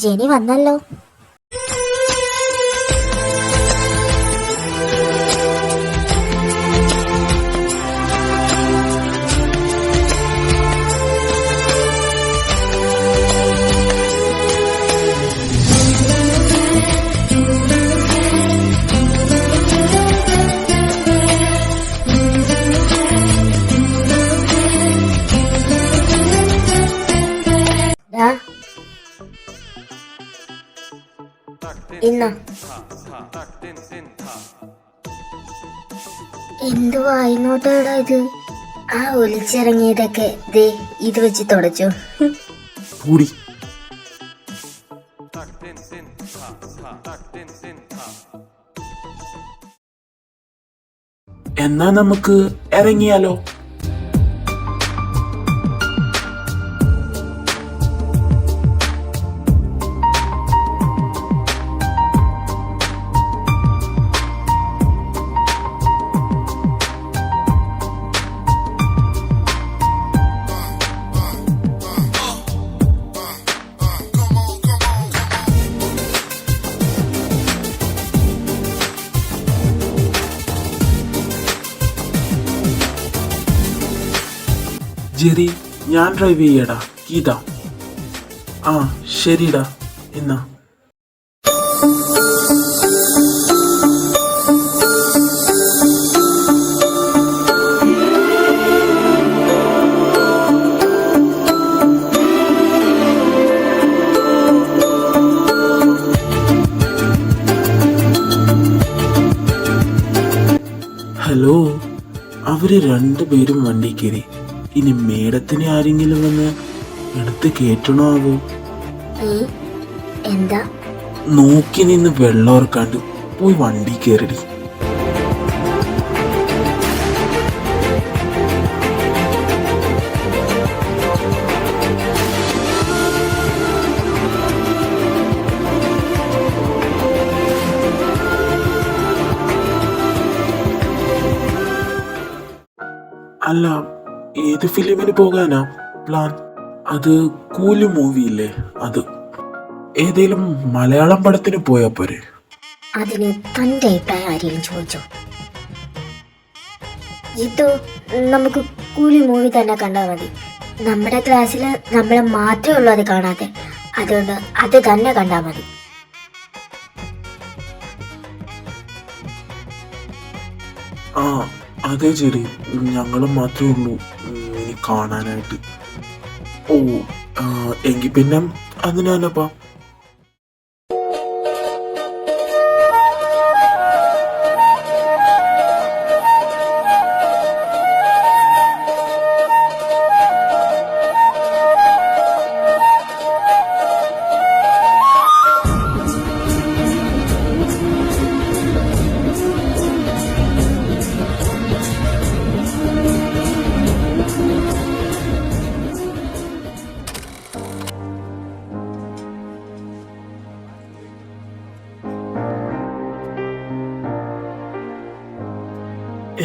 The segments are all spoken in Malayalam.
ജെനി വന്നല്ലോ. ഇന്ന എന്തുവാ ഇങ്ങോട്ടേടാ ഇത്? ആ ഒലിച്ചിറങ്ങിയതൊക്കെ ദേ ഇത് വെച്ച് തുടച്ചു. എന്നാ നമുക്ക് ഇറങ്ങിയാലോ? ജെറി, ഞാൻ ഡ്രൈവ് ചെയ്യടാ. ഗീത, ആ ശരിടാ. എന്നാ ഹലോ, അവര് രണ്ടുപേരും വണ്ടി കയറി. ഇനി മേഡത്തിന് ആരെങ്കിലും വന്ന് എടുത്ത് കേട്ടണോ ആവോ? എന്താ നോക്കി നിന്ന് വെള്ളം ഓർക്കാണ്ട് പോയി വണ്ടി കയറിടി. അല്ല, ഏത് ഫിലിമിന് പോകാനാ പ്ലാൻ? അത് കൂലി മൂവിയില്ലേ അത്. ഏതേലും മലയാളം പടത്തിന് പോയാ പോരെ? അതിന് തന്റെ അഭിപ്രായം ആരെങ്കിലും ചോദിച്ചോ? ഇത് നമുക്ക് കൂലി മൂവി തന്നെ കണ്ടാൽ മതി. നമ്മുടെ ക്ലാസ്സിൽ നമ്മളെ മാത്രമേ ഉള്ളൂ അത് കാണാതെ. അതുകൊണ്ട് അത് തന്നെ കണ്ടാൽ മതി. ആ അതെ ശരി, ഞങ്ങളും മാത്രമേ ഉള്ളൂ ഇനി കാണാനായിട്ട്. ഓ എങ്കിൽ പിന്നെ അതിനാലപ്പാ.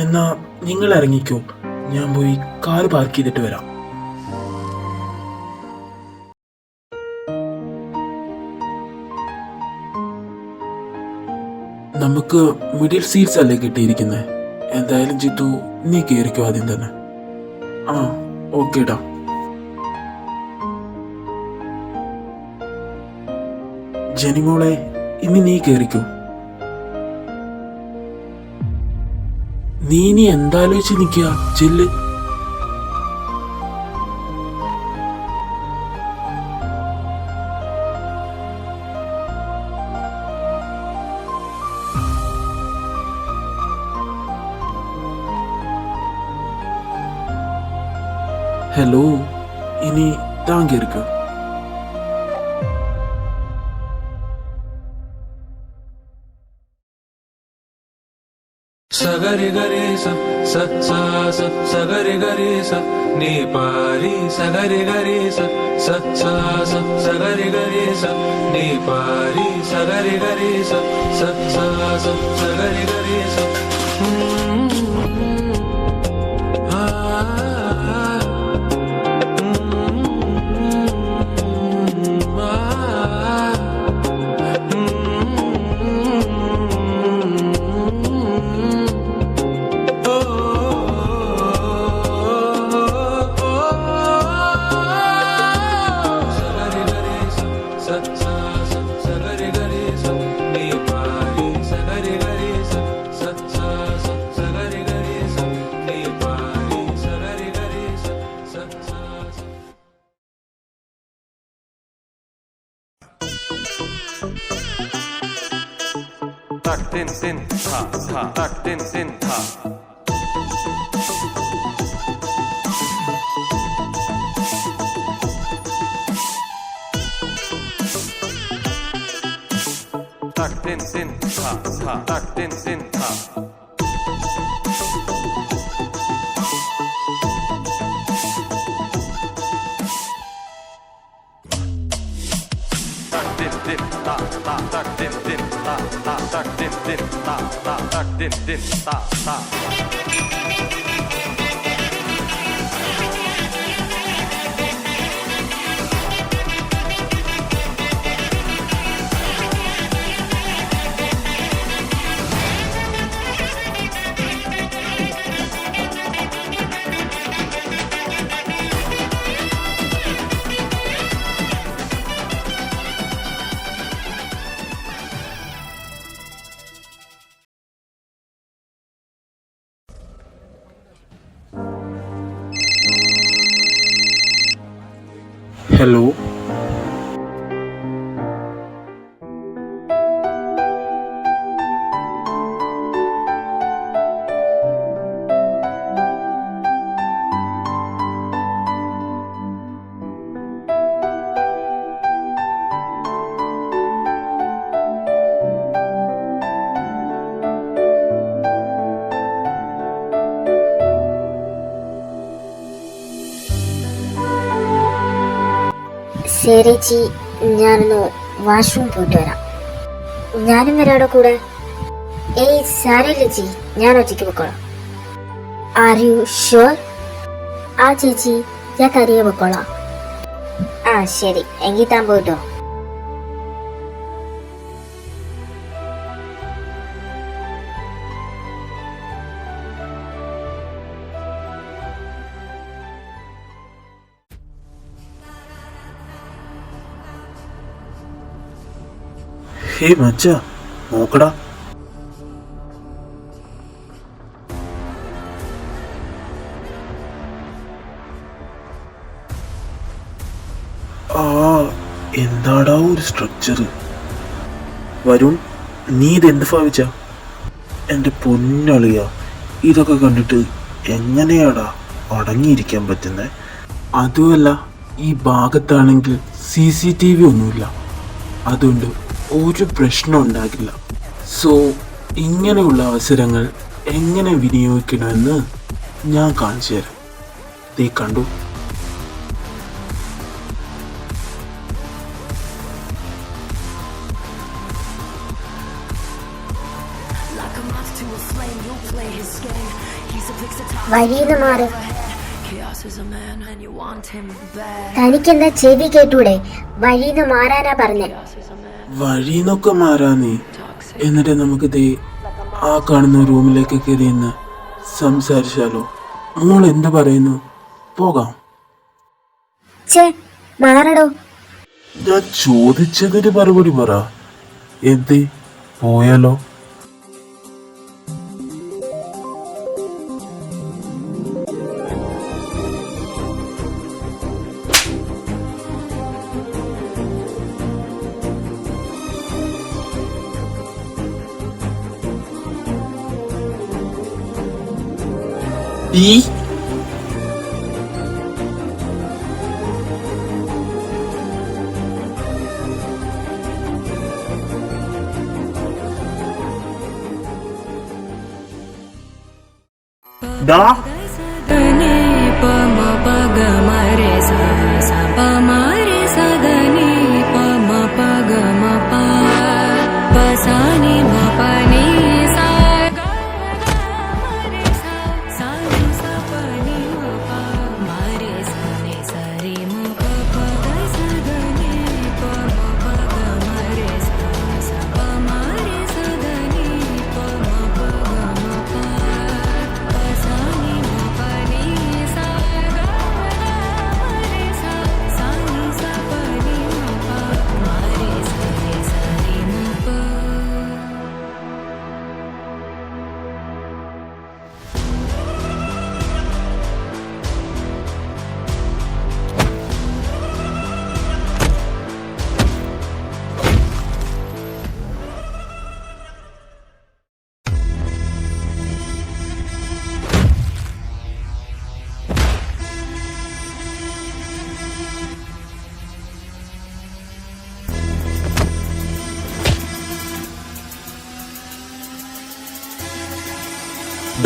എന്നാ നിങ്ങൾ ഇറങ്ങിക്കോ, ഞാൻ പോയി കാർ പാർക്ക് ചെയ്തിട്ട് വരാം. നമുക്ക് മിഡിൽ സീറ്റ്സ് അല്ലേ കിട്ടിയിരിക്കുന്നത്. എന്തായാലും ജിത്തു നീ കേറിക്കോ ആദ്യം തന്നെ. ആ ഓക്കേടാ. ജനിമോളെ, ഇനി നീ കേറിക്കോ. നീ ഇനി എന്താലോചിച്ച് നിൽക്കുക? ചെല്ല്. ഹലോ, ഇനി താൻ കേറിക്കോ. സഗരി ഗരി സ സ സ സഗരി ഗരി സ നീ പാരി സഗരി ഗരി സ സ സഗരി ഗരി സ നീ പാരി സഗരി ഗരി സ സഗരി ഗരി സ. ആ tak din din ta ta tak din din ta tak din din ta ta tak din din ta tak din din ta ta tak din din ta ta tak din din ta ta tak din din ta ta hello, ശരിച്ചി, ഞാനൊന്ന് വാഷ്റൂം പോയിട്ട് വരാം. ഞാനും വരാടെ കൂടെ. ഏയ് സാരമില്ല ചേച്ചി, ഞാൻ ഒറ്റയ്ക്ക് പൊക്കോളാം. Are you sure? ആ ചേച്ചി, ഞാൻ തനിയെ പൊക്കോളാം. ആ ശരി, എങ്കിൽ താൻ പോയിട്ടോ. ഹേ മച്ച, നോക്കടാ. എന്താടാ ഒരു സ്ട്രക്ചർ. വരുൺ, നീ ഇതെന്ത് ഭാവിച്ച? എൻ്റെ പൊന്നളിയ, ഇതൊക്കെ കണ്ടിട്ട് എങ്ങനെയാടാ അടങ്ങിയിരിക്കാൻ പറ്റുന്നത്? അതുമല്ല, ഈ ഭാഗത്താണെങ്കിൽ CCTV ഒന്നുമില്ല, അതുകൊണ്ട് ഒരു പ്രശ്നം ഉണ്ടാകില്ല. സോ ഇങ്ങനെയുള്ള അവസരങ്ങൾ എങ്ങനെ വിനിയോഗിക്കണമെന്ന് ഞാൻ കാണിച്ചു തരാം. നീ കണ്ടു. വഴിന്ന് മാറ്. തനിക്കെന്താ ചെവി കേട്ടൂടെ? വഴിന്ന് മാറാനാ പറഞ്ഞേ. വഴിന്നൊക്കെ മാറാന്നേ. എന്നിട്ട് നമുക്ക് ദേ ആ കാണുന്ന റൂമിലേക്ക് കയറി എന്ന് സംസാരിച്ചാലോ? മോൾ എന്ത് പറയുന്നു? പോകാം. മാറടോ. ഞാൻ ചോദിച്ചതിന് മറുപടി പറ. എന്തേ, പോയാലോ? ഈ ഡാ,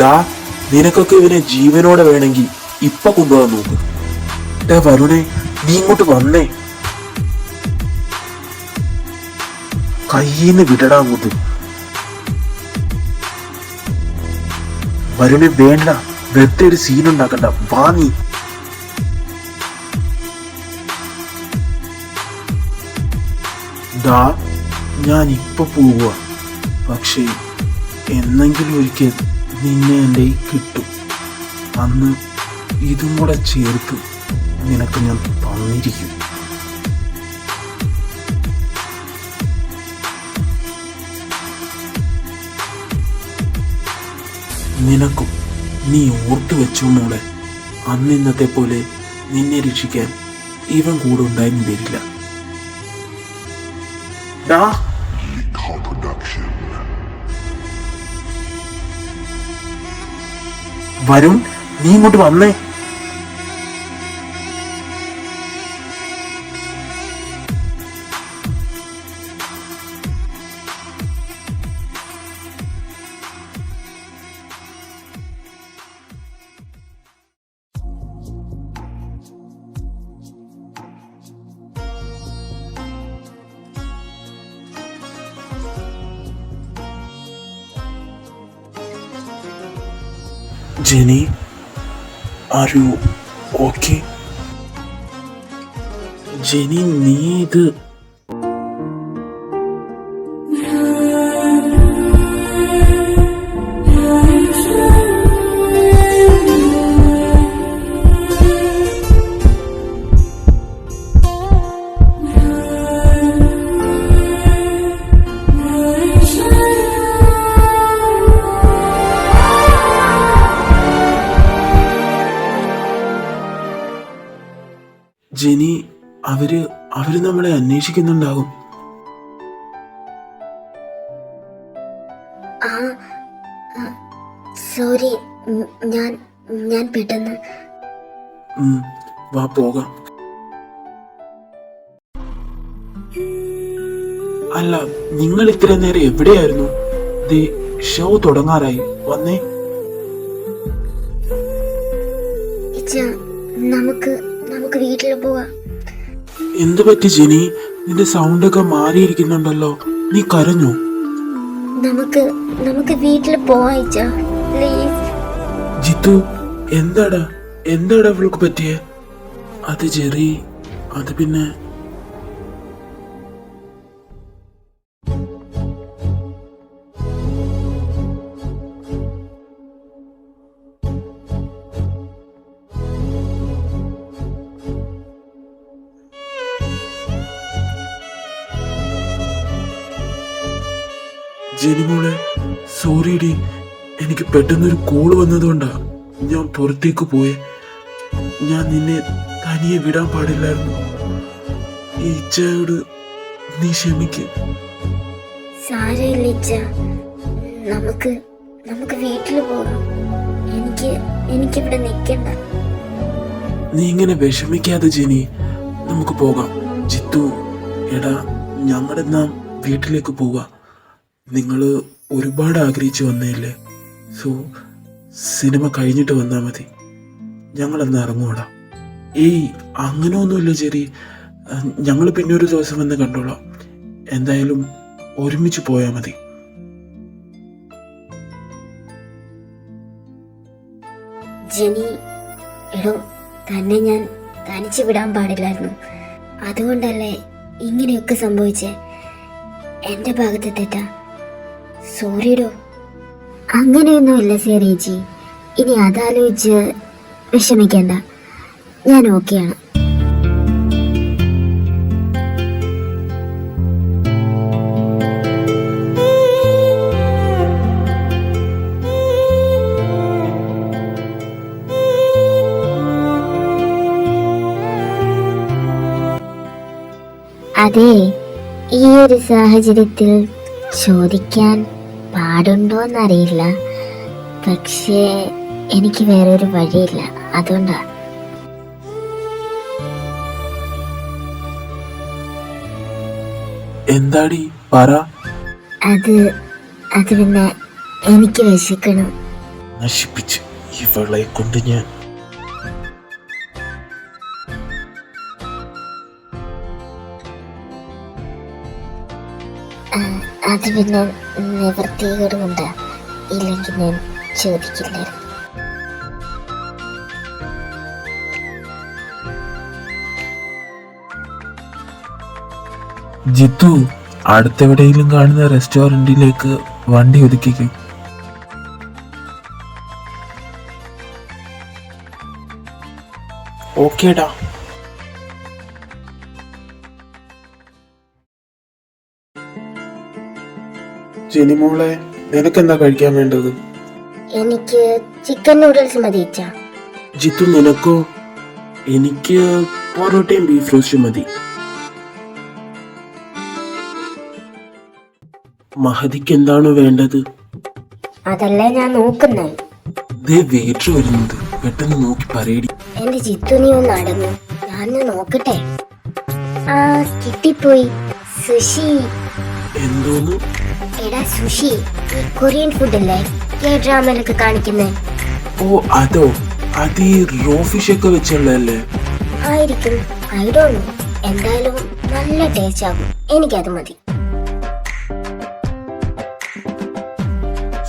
ഡാ, നിനക്കൊക്കെ ഇവനെ ജീവനോടെ വേണമെങ്കിൽ ഇപ്പൊ കൊണ്ടുപോകാൻ നോക്ക്. ഡാ വരുണേ, നീ ഇങ്ങോട്ട് വന്നേ. കയ്യിന്ന് വിടടാ അങ്ങോട്ട്. വരുണേ വേണ്ട, വെറുതെ ഒരു സീനുണ്ടാക്കണ്ട, വാ നീ. ഡാ, ഞാൻ ഇപ്പൊ പോവുക. പക്ഷേ എന്നെങ്കിലും ഒരിക്കൽ നിന്നെ എൻ്റെ കിട്ടും. അന്ന് ഇതും കൂടെ ചേർത്ത് നിനക്ക് ഞാൻ തന്നിരിക്കും. നിനക്കും നീ ഓർത്തു വെച്ചോ മോളെ, അന്ന് ഇന്നത്തെ പോലെ നിന്നെ രക്ഷിക്കാൻ ഇവൻ കൂടെ ഉണ്ടായിരുന്നു വരില്ല. ഡാ, വരുൺ, നീ ഇങ്ങോട്ട് വന്നേ. Jenny, are you okay? Jenny, നീ ഇത് ജെനി, അവര് നമ്മളെ അന്വേഷിക്കുന്നുണ്ടാകും. സോറി, ഞാൻ പെട്ടെന്ന്. വാ പോകാം. അല്ല, നിങ്ങൾ ഇത്ര നേരം എവിടെയായിരുന്നു? ദേ ഷോ തുടങ്ങാറായി, വന്നേ. നമുക്ക് വീട്ടിൽ പോവാം. എന്തു പറ്റി ജെനി? നിന്റെ സൗണ്ടൊക്കെ മാറിയിരിക്കുന്നുണ്ടല്ലോ, നീ കരഞ്ഞോ? നമുക്ക് വീട്ടിൽ പോവാ പ്ലീസ്. ജിത്തു, എന്താടാ അവൾക്ക് പറ്റിയേ? അത് ജെറി, അത് പിന്നെ ജെനിമോളെ, സോറിഡി, എനിക്ക് പെട്ടെന്നൊരു കോള് വന്നതുകൊണ്ടാ ഞാൻ പുറത്തേക്ക് പോയെ. ഞാൻ നിന്നെ തനിയെ വിടാൻ പാടില്ലായിരുന്നു. ഈ ഇച്ചയോട് നീ ക്ഷമിക്ക്. സാരമില്ല, നമുക്ക് വീട്ടിൽ പോകാം. എനിക്കിവിടെ നിൽക്കണ്ട. നീ ഇങ്ങനെ വിഷമിക്കാതെ ജെനി, നമുക്ക് പോകാം. ജിത്തു, എടാ, ഞങ്ങളെന്നാ വീട്ടിലേക്ക് പോവാ. നിങ്ങൾ ഒരുപാട് ആഗ്രഹിച്ചു വന്നേല്ലേ. സോ സിനിമ കഴിഞ്ഞിട്ട് വന്നാൽ മതി. ഞങ്ങളെന്ന് ഇറങ്ങൂടാ. ഏയ്, അങ്ങനെ ഒന്നുമില്ല ജെറി, ഞങ്ങൾ പിന്നെ ഒരു ദിവസം വന്ന് കണ്ടോളാം. എന്തായാലും ഒരുമിച്ച് പോയാൽ മതി. ജെനി, എടോ, തന്നെ ഞാൻ തനിച്ച് വിടാൻ പാടില്ലായിരുന്നു. അതുകൊണ്ടല്ലേ ഇങ്ങനെയൊക്കെ സംഭവിച്ചേ. എന്റെ ഭാഗത്ത് തെറ്റാ. സോറിഡോ. അങ്ങനെയൊന്നുമില്ല ചേച്ചി, ഇനി അതാലോചിച്ച് വിഷമിക്കണ്ട. ഞാൻ ഓക്കെയാണ്. അതെ, ഈ ഒരു സാഹചര്യത്തിൽ ചോദിക്കാൻ പാടുണ്ടോന്നറിയില്ല. പക്ഷേ എനിക്ക് വേറൊരു വഴിയില്ല, അതുകൊണ്ടാ. എന്താടി പറ. അത് പിന്നെ എനിക്ക് വിശക്കണം. നശിപ്പിച്ച് ഇവളെ കൊണ്ട് ഞാൻ. അത് പിന്നെ നിവൃത്തികേട് കൊണ്ട്, ഇല്ലെങ്കിൽ ഞാൻ ചോദിക്കില്ലായിരുന്നു. ജിത്തു, അടുത്തെവിടെയെങ്കിലും കാണുന്ന റെസ്റ്റോറന്റിലേക്ക് വണ്ടി ഒതുക്കിക്കും. ഓക്കേടാ. ജെനിമോളെ, നിനക്കെന്താ കഴിക്കാൻ വേണ്ടത്? എനിക്ക് ചിക്കൻ നൂഡിൽസ് മതി ഇച്ച. ജിത്തു, നിനക്കോ? എനിക്ക് പൊറോട്ടയും ബീഫ് റോസ്റ്റും മതി. മഹദിക്ക് എന്താണ് വേണ്ടത്? അതല്ലേ ഞാൻ നോക്കുന്നത്. വെയിറ്റർ വരുന്നത്, പെട്ടെന്ന് നോക്കി പറയടി. എന്റെ ജിത്തു, നീ ഒന്ന് അടങ്ങും, ഞാൻ നോക്കട്ടെ. ആ, കിട്ടിപ്പോയി. സുഷി. എന്തോന്ന്? എടാ സുഷി, ഈ കൊറിയൻ ഫുഡല്ലേ കെ ഡ്രാമയിലൊക്കെ കാണിക്കുന്നേ? ഓ അതോ, അത് ഈ റോ ഫിഷ് ഒക്കെ വെച്ചുള്ളതല്ലേ? ആയിരിക്കും, ഐ ഡോണ്ട് നോ. എന്തായാലും നല്ല ടേസ്റ്റ് ആകും, എനിക്കത് മതി.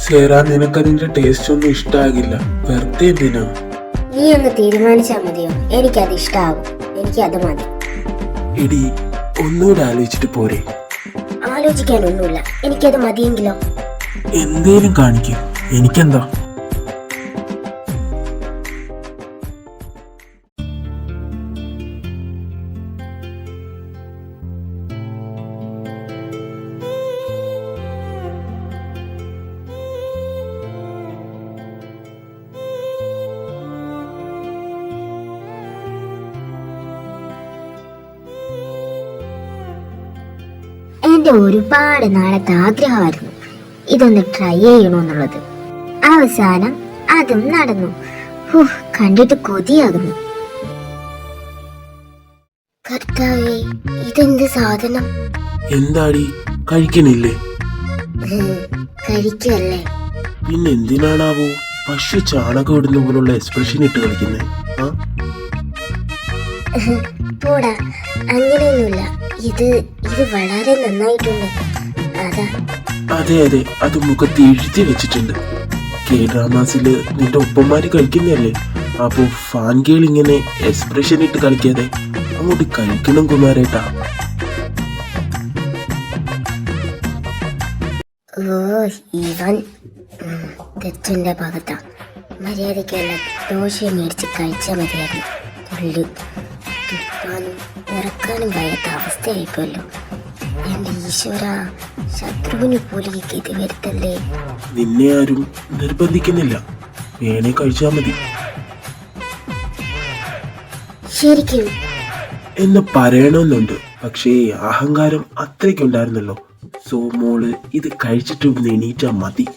സേരാ, നിനക്കതിന്റെ ടേസ്റ്റ് ഒന്നും ഇഷ്ടാകില്ല, വെറുതെ എന്തിനാ? നീ അങ്ങ് തീരുമാനിച്ചാ മതിയോ? എനിക്കത് ഇഷ്ടാകും, എനിക്കത് മതി. എടി, ഒന്നുകൂടെ ആലോചിച്ചിട്ട് പോരെ? ആലോചിക്കാനൊന്നുമില്ല, എനിക്കത് മതിയെങ്കിലോ? എന്തേലും കാണിക്കും, എനിക്കെന്താ. എന്റെ ഒരുപാട് നാളത്തെ ആഗ്രഹമായിരുന്നു ഇതൊന്ന് ട്രൈ ചെയ്യണമെന്നുള്ളത്. അവസാനം അതും നടന്നു. കണ്ടിട്ട് കൊതിയാകുന്നു. കർത്താവേ, ഇതെന്ത് സാധനം? എന്താടി, കഴിക്കണില്ലേ? കഴിക്കല്ലേ. പിന്നെ എന്തിനാണാവോ പശു ചാണകം ഇടുന്ന പോലുള്ള എക്സ്പ്രഷൻ ഇട്ട് കളിക്കുന്നേ? പോടാ, അങ്ങനെയൊന്നുമില്ല. ഇത് വളരെ നന്നായിട്ടുണ്ട്, അതാ. അതെ അതെ, അത് മുഖത്ത് എഴുതി വെച്ചിട്ടുണ്ട്. കെ ഡ്രാമാസില് നിന്റെ ഒപ്പന്മാര് കഴിക്കുന്നല്ലേ, അപ്പൊ ഫാൻ ഗേൾ ഇങ്ങനെ എക്സ്പ്രഷൻ ഇട്ട് കളിക്കാതെ അങ്ങോട്ട് കഴിക്കണം കുമാരേട്ടാ. ഓ, ഇവൻ തെറ്റിന്റെ ഭാഗത്താ. മര്യാദയ്ക്കല്ല ദോശ മേടിച്ച് കഴിച്ചാൽ മതിയായിരുന്നു. പുള്ളി തുപ്പാനും ഇറക്കാനും വയ്യാത്ത അവസ്ഥയായിപ്പോയല്ലോ. എന്റെ ഈശ്വര, ശത്രുവിന് പോലും ഈ ഗതി വരുത്തല്ലേ. നിന്നെ ആരും നിർബന്ധിക്കുന്നില്ല, വേണേ കഴിച്ചാ മതി. ശരിക്കും എന്ന് പറയണമെന്നുണ്ട്, പക്ഷേ അഹങ്കാരം അത്രയ്ക്കുണ്ടായിരുന്നല്ലോ. സോ മോള് ഇത് കഴിച്ചിട്ട് ഒന്ന് എണീറ്റാ മതി.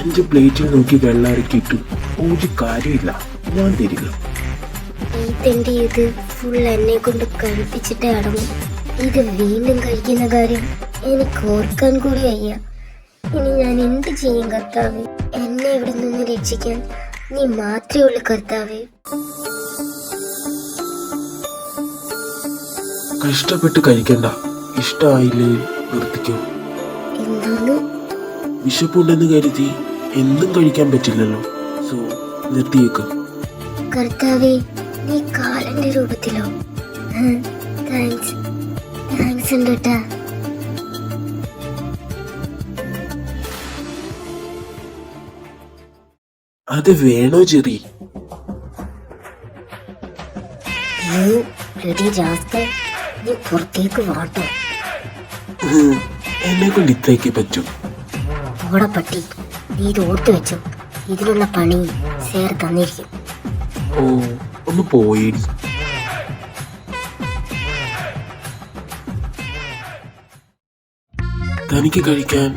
എന്റെ പ്ലേറ്റിൽ നോക്കി വെള്ളം ഇറക്കിയിട്ടു ഒരു കാര്യമില്ല, ഞാൻ തരില്ല. ഇത് ഫുൾ എന്നെ കൊണ്ട് കഴിപ്പിച്ചിട്ടേ അടങ്ങും. ഇത് വീണ്ടും കഴിക്കുന്ന കാര്യം എനിക്ക് ഓർക്കാൻ കൂടി വയ്യ. ഇനി ഞാൻ എന്ത് ചെയ്യും കർത്താവേ? എന്നെ ഇവിടെ നിന്ന് രക്ഷിക്കാൻ നീ മാത്രമേ ഉള്ളൂ കർത്താവേ. കഷ്ടപ്പെട്ട് കഴിക്കണ്ട, ഇഷ്ടമായില്ലേ നിർത്തിക്കോ. എന്തോന്ന്? വിശപ്പുണ്ടെന്ന് കരുതി എന്തും കഴിക്കാൻ പറ്റില്ലല്ലോ, സോ നിർത്തിയേക്ക്. കർത്താവേ, നീ കാലന്റെ രൂപത്തിലോ? താങ്ക്സ് ഉണ്ട് കേട്ടാ. അത് വേണോ ചെറി? നീ പുറത്തേക്ക് വാട്ടോ. എന്നെ കൊണ്ട് ഇത്രയ്ക്ക് പറ്റും. ഓടപ്പട്ടി, നീ ഇത് ഓർത്തു വെച്ചു. ഇതിനുള്ള പണി സേർ തന്നിരിക്കും. ഓ, ഒന്ന് പോയിടി. തനിക്ക് കഴിക്കാൻ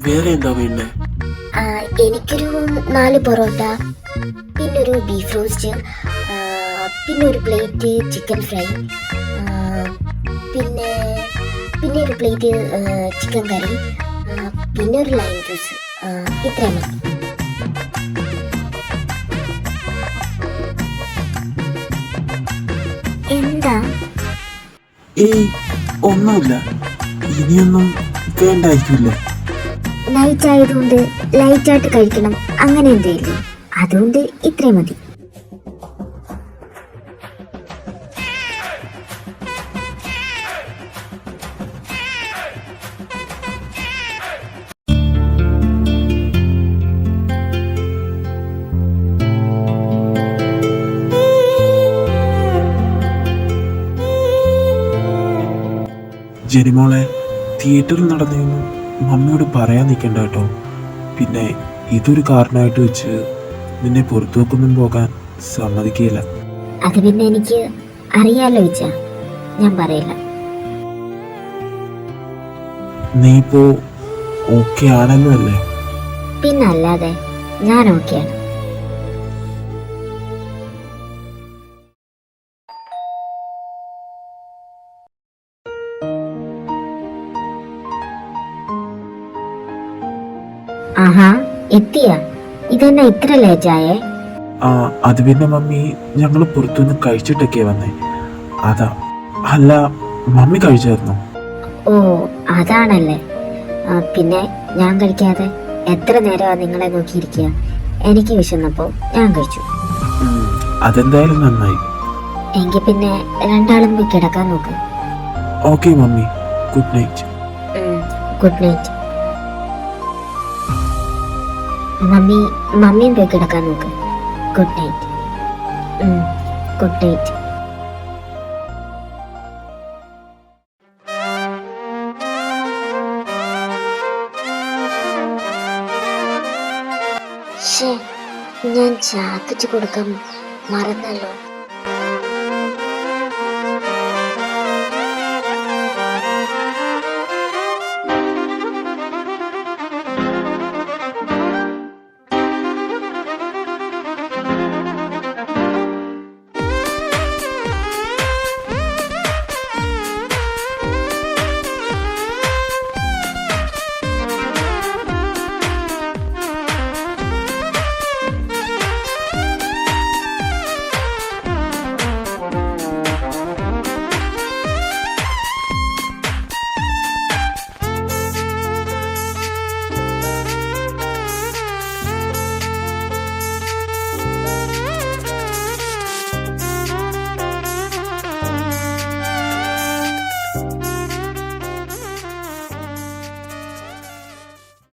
വേറെ എന്താ വേണ്ടേ? എനിക്കൊരു 4 പൊറോട്ട, പിന്നൊരു ബീഫ് റോസ്റ്റ്, പിന്നെ ഒരു പ്ലേറ്റ് ചിക്കൻ ഫ്രൈ, പിന്നെ പിന്നെ ഒരു പ്ലേറ്റ് ചിക്കൻ കറി, പിന്നെ ഒരു ലൈം ജ്യൂസ്. ഇത്രയും മതി. എന്താ? ഏയ് ഒന്നുമില്ല, ഇനിയൊന്നും വേണ്ടായിരിക്കില്ലേ? നൈറ്റ് ആയതുകൊണ്ട് ലൈറ്റായിട്ട് കഴിക്കണം, അങ്ങനെ എന്തെങ്കിലും. അതുകൊണ്ട് ഇത്രയും മതി. ജനിമോളെ, തിയേറ്ററിൽ നടന്നതൊന്നും മമ്മിയോട് പറയാൻ നിൽക്കണ്ട കേട്ടോ. പിന്നെ ഇതൊരു കാരണമായിട്ട് വെച്ച് നിന്നെ പുറത്തു വെക്കൊന്നും പോകാൻ സമ്മതിക്കില്ല. അത് പിന്നെ എനിക്ക് അറിയാലോ ഇച്ച, ഞാൻ പറയില്ല. നീ ഇപ്പോ ഓക്കെ ആണല്ലോ അല്ലേ? പിന്നല്ലാതെ ഞാൻ ഓക്കെയാണ്. ആഹാ, എത്തിയാ? ഇതെന്നാ ഇത്ര ലേറ്റായേ? ആ, അത് പിന്നെ മമ്മി ഞങ്ങൾ പുറത്തുനിന്ന് കഴിച്ചിട്ടൊക്കെയാ വന്നേ, അതാ. അല്ല, മമ്മി കഴിച്ചായിരുന്നോ? ഓ, അതാണല്ലേ. പിന്നെ ഞാൻ കഴിക്കാതെ എത്ര നേരമാണ് നിങ്ങളെ നോക്കിയിരിക്കുക? എനിക്ക് വിശന്നപ്പോൾ ഞാൻ കഴിച്ചു. അതെന്തായാലും നന്നായി. എങ്കിൽ പിന്നെ രണ്ടാളും പോയി കിടക്കാൻ നോക്ക്. Okay mummy, good night. Good night. മമ്മിയും പോയി കിടക്കാൻ നോക്ക്. Good night. Good night. ഞാൻ ചാക്കിച്ച് കൊടുക്കാൻ മറന്നല്ലോ.